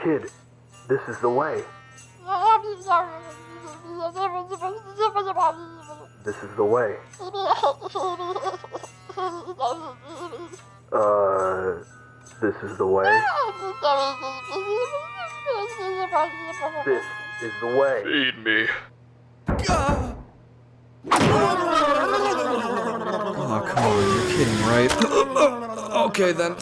kid, this is the way. This is the way. This is the way. This is the way. Feed me. Oh, come on, you're kidding, right? Okay, then.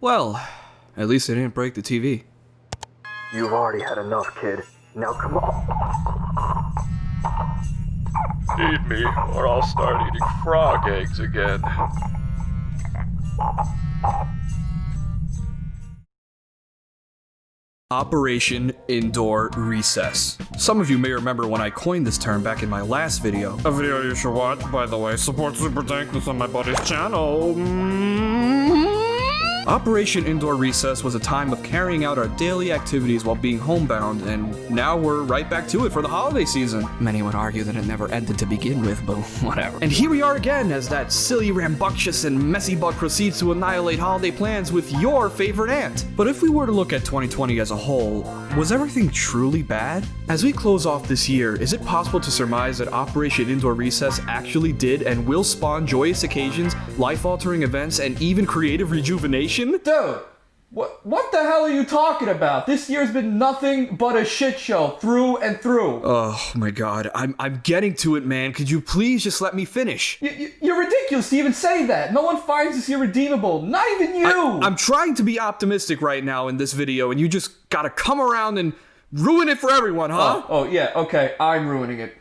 Well, at least I didn't break the TV. You've already had enough, kid. Now come on. Feed me, or I'll start eating frog eggs again. Operation Indoor Recess. Some of you may remember when I coined this term back in my last video. A video you should watch, by the way. Support Super Dankness on my buddy's channel. Operation Indoor Recess was a time of carrying out our daily activities while being homebound, and now we're right back to it for the holiday season. Many would argue that it never ended to begin with, but whatever. And here we are again as that silly, rambunctious, and messy bug proceeds to annihilate holiday plans with your favorite ant. But if we were to look at 2020 as a whole, was everything truly bad? As we close off this year, is it possible to surmise that Operation Indoor Recess actually did and will spawn joyous occasions, life-altering events, and even creative rejuvenation? Dude, what the hell are you talking about? This year's been nothing but a shit show through and through. Oh my god, I'm getting to it, man. Could you please just let me finish? You're ridiculous to even say that. No one finds this irredeemable, not even you. I'm trying to be optimistic right now in this video, and you just gotta come around and ruin it for everyone, huh? Oh yeah, okay, I'm ruining it.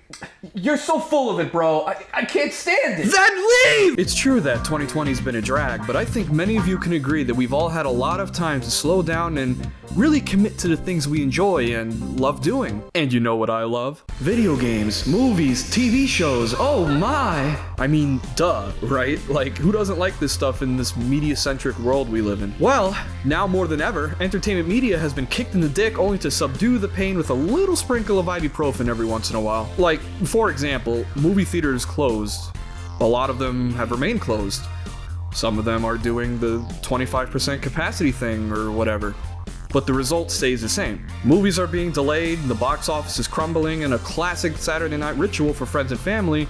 You're so full of it, bro. I can't stand it. Then leave! It's true that 2020's been a drag, but I think many of you can agree that we've all had a lot of time to slow down and really commit to the things we enjoy and love doing. And you know what I love? Video games, movies, TV shows, oh my! I mean, duh, right? Like, who doesn't like this stuff in this media-centric world we live in? Well, now more than ever, entertainment media has been kicked in the dick only to subdue the pain with a little sprinkle of ibuprofen every once in a while. Like, for example, movie theaters closed. A lot of them have remained closed. Some of them are doing the 25% capacity thing or whatever. But the result stays the same. Movies are being delayed, the box office is crumbling, and a classic Saturday night ritual for friends and family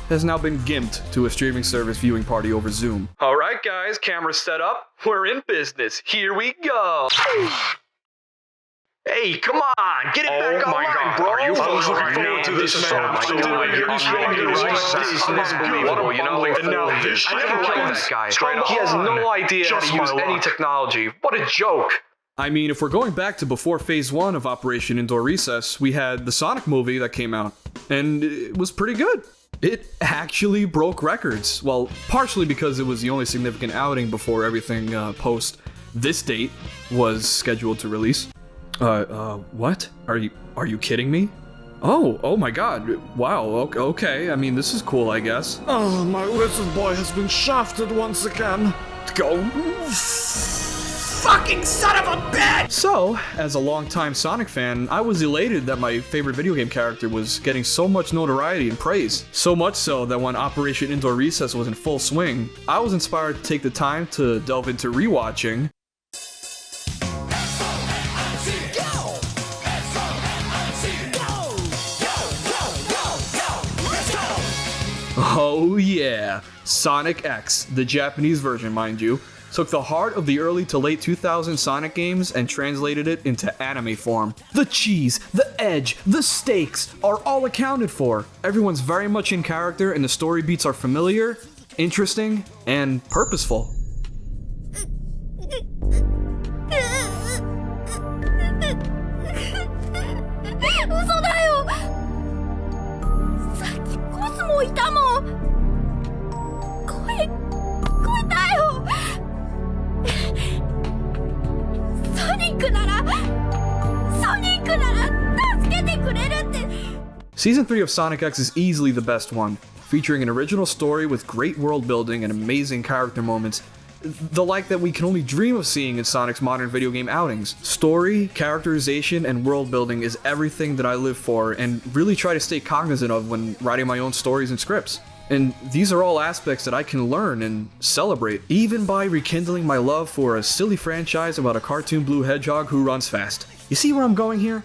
has now been gimped to a streaming service viewing party over Zoom. Alright guys, camera set up. We're in business. Here we go. Hey, come on, get it back online, bro. Are you folks looking forward to this match? And now this, I never liked that guy. He has no idea how to use any technology. What a joke. I mean, if we're going back to before Phase 1 of Operation Indoor Recess, we had the Sonic movie that came out, and it was pretty good. It actually broke records. Well, partially because it was the only significant outing before everything post this date was scheduled to release. What? Are you kidding me? Oh my god. Wow, okay. I mean, this is cool, I guess. Oh, my little boy has been shafted once again. Go. Fucking son of a bitch! So, as a longtime Sonic fan, I was elated that my favorite video game character was getting so much notoriety and praise. So much so that when Operation Indoor Recess was in full swing, I was inspired to take the time to delve into rewatching oh yeah, Sonic X, the Japanese version, mind you, took the heart of the early to late 2000s Sonic games and translated it into anime form. The cheese, the edge, the stakes are all accounted for. Everyone's very much in character and the story beats are familiar, interesting, and purposeful. Season 3 of Sonic X is easily the best one, featuring an original story with great world building and amazing character moments, the like that we can only dream of seeing in Sonic's modern video game outings. Story, characterization, and world building is everything that I live for and really try to stay cognizant of when writing my own stories and scripts. And these are all aspects that I can learn and celebrate, even by rekindling my love for a silly franchise about a cartoon blue hedgehog who runs fast. You see where I'm going here?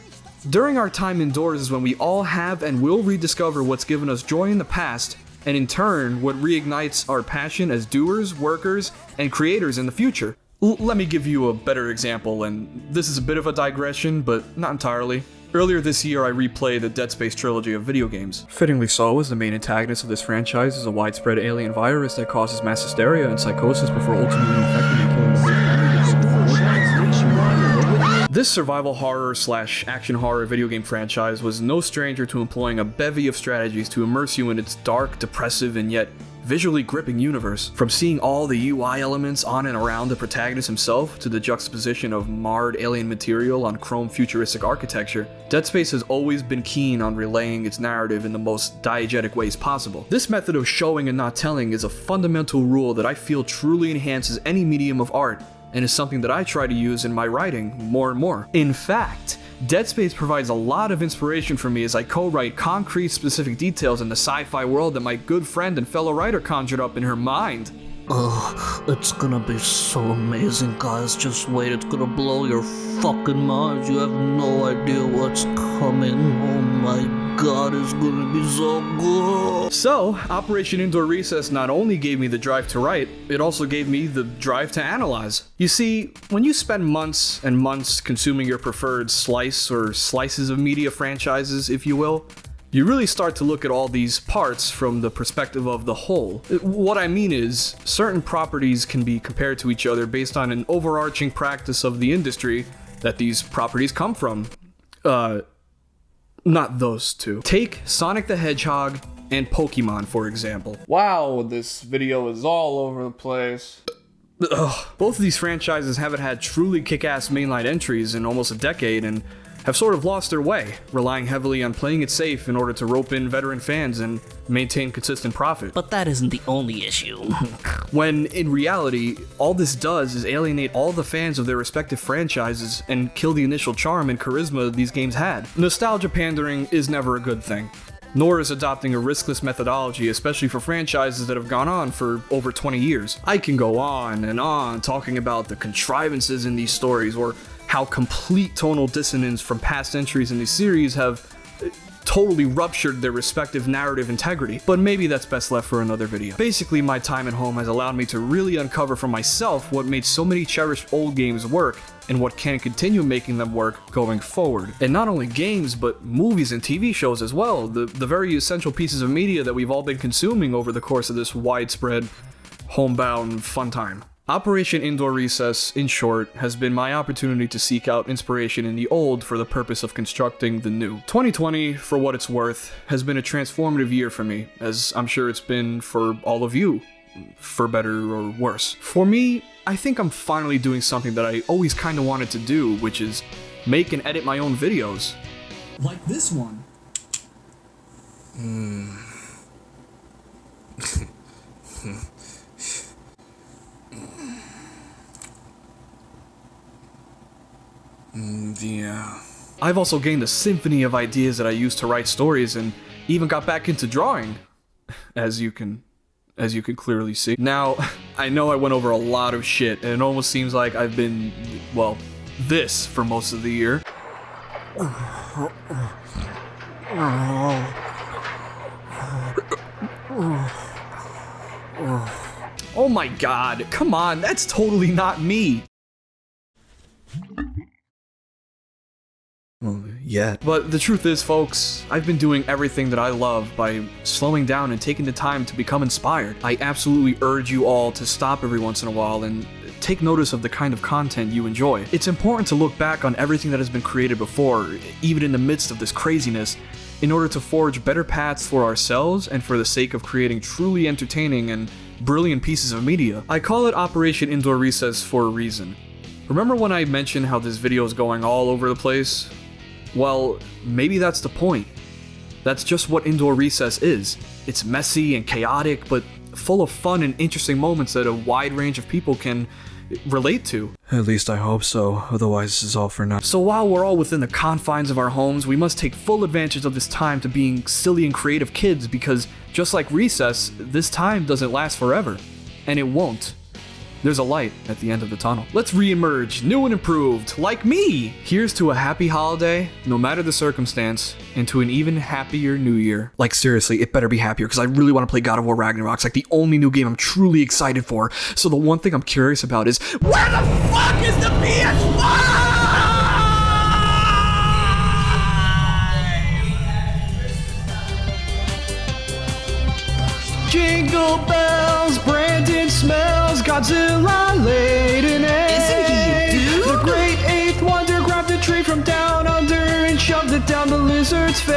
During our time indoors is when we all have and will rediscover what's given us joy in the past, and in turn, what reignites our passion as doers, workers, and creators in the future. Let me give you a better example, and this is a bit of a digression, but not entirely. Earlier this year, I replayed the Dead Space trilogy of video games. Fittingly so, as the main antagonist of this franchise is a widespread alien virus that causes mass hysteria and psychosis before ultimately infecting and killing the whole planet. This survival horror / action horror video game franchise was no stranger to employing a bevy of strategies to immerse you in its dark, depressive, and yet visually gripping universe. From seeing all the UI elements on and around the protagonist himself to the juxtaposition of marred alien material on chrome futuristic architecture, Dead Space has always been keen on relaying its narrative in the most diegetic ways possible. This method of showing and not telling is a fundamental rule that I feel truly enhances any medium of art, and is something that I try to use in my writing more and more. In fact, Dead Space provides a lot of inspiration for me as I co-write concrete specific details in the sci-fi world that my good friend and fellow writer conjured up in her mind. Oh, it's gonna be so amazing, guys. Just wait, it's gonna blow your fucking minds. You have no idea what's coming. Oh my god, it's gonna be so good. So, Operation Indoor Recess not only gave me the drive to write, it also gave me the drive to analyze. You see, when you spend months and months consuming your preferred slice or slices of media franchises, if you will, you really start to look at all these parts from the perspective of the whole. What I mean is, certain properties can be compared to each other based on an overarching practice of the industry that these properties come from. Not those two. Take Sonic the Hedgehog and Pokemon, for example. Wow, this video is all over the place. Both of these franchises haven't had truly kick-ass mainline entries in almost a decade and have sort of lost their way, relying heavily on playing it safe in order to rope in veteran fans and maintain consistent profit. But that isn't the only issue. When, in reality, all this does is alienate all the fans of their respective franchises and kill the initial charm and charisma these games had. Nostalgia pandering is never a good thing, nor is adopting a riskless methodology, especially for franchises that have gone on for over 20 years. I can go on and on talking about the contrivances in these stories, or how complete tonal dissonance from past entries in the series have totally ruptured their respective narrative integrity, but maybe that's best left for another video. Basically, my time at home has allowed me to really uncover for myself what made so many cherished old games work, and what can continue making them work going forward. And not only games, but movies and TV shows as well, the very essential pieces of media that we've all been consuming over the course of this widespread, homebound fun time. Operation Indoor Recess, in short, has been my opportunity to seek out inspiration in the old for the purpose of constructing the new. 2020, for what it's worth, has been a transformative year for me, as I'm sure it's been for all of you, for better or worse. For me, I think I'm finally doing something that I always kind of wanted to do, which is make and edit my own videos. Like this one. Yeah. I've also gained a symphony of ideas that I used to write stories, and even got back into drawing, as you can clearly see. Now, I know I went over a lot of shit, and it almost seems like I've been, well, this for most of the year. Oh my god, come on, that's totally not me. Well, yeah. But the truth is, folks, I've been doing everything that I love by slowing down and taking the time to become inspired. I absolutely urge you all to stop every once in a while and take notice of the kind of content you enjoy. It's important to look back on everything that has been created before, even in the midst of this craziness, in order to forge better paths for ourselves and for the sake of creating truly entertaining and brilliant pieces of media. I call it Operation Indoor Recess for a reason. Remember when I mentioned how this video is going all over the place? Well, maybe that's the point. That's just what indoor recess is. It's messy and chaotic, but full of fun and interesting moments that a wide range of people can relate to. At least I hope so, otherwise this is all for now. So while we're all within the confines of our homes, we must take full advantage of this time to being silly and creative kids, because just like recess, this time doesn't last forever. And it won't. There's a light at the end of the tunnel. Let's re-emerge, new and improved, like me! Here's to a happy holiday, no matter the circumstance, and to an even happier new year. Like seriously, it better be happier, because I really want to play God of War Ragnarok. It's like the only new game I'm truly excited for. So the one thing I'm curious about is, where the fuck is the PS5? Jingle bells, Brandon smells Godzilla laid in egg. Isn't he a dude? The great eighth wonder grabbed a tree from down under and shoved it down the lizard's face.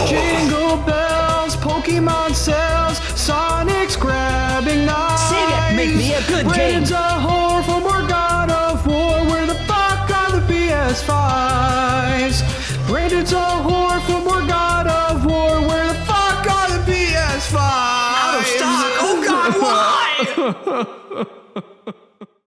Jingle bells, Pokemon cells, Sonic's grabbing knives. Sega, make me a good game. Brandon's a